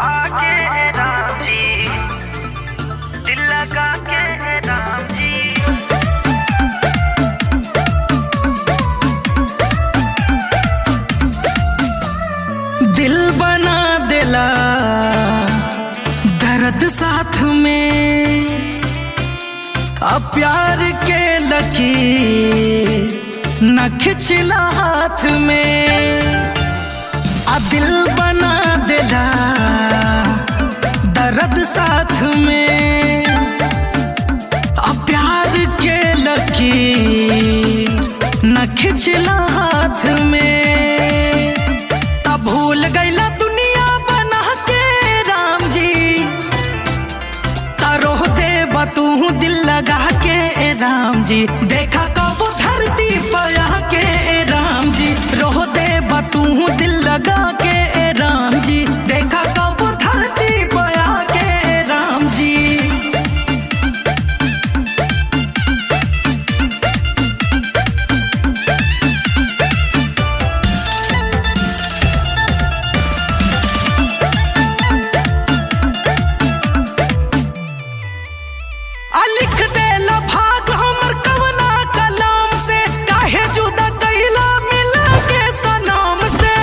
आके राम जी, दिल लगा के राम जी। दिल बना दिला दर्द साथ में, अब प्यार के लकीर न खिंचला हाथ में। दिल बना दिला दर्द साथ में, अब प्यार के लकीर न खिंचला हाथ में। तब भूल गईला दुनिया बना के राम जी, तारोह दे बतू दिल लगा के राम जी। देखा कब धरती पया के राम जी, रोह दे बतू दिल लगा के राम जी। देखा कब धरती पया के राम जी। लिख दे भाग हमर कवना कलाम से, काहे जुदा कैला मिला के सनाम से।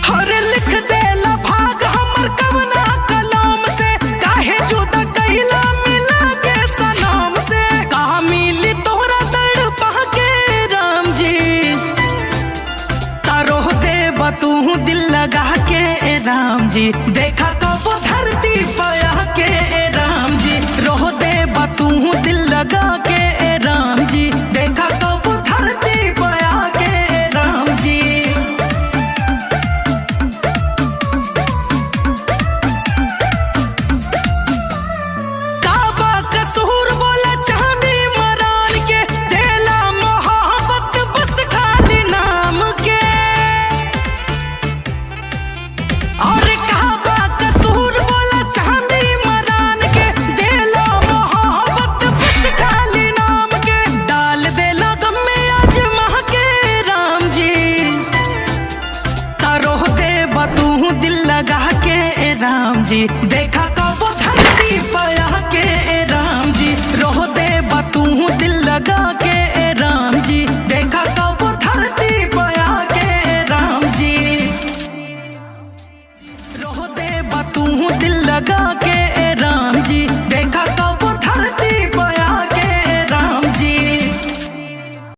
हर लिख दे भाग हमर कवना कलाम से, काहे जुदा कैला मिला के सनाम से। कहा मिली तोहरा दर्द पा के राम जी, तारोह दे बतू दिल लगा के राम जी। देखा कब धरती पया के राम जी, रोह दे बतू दिल लगा के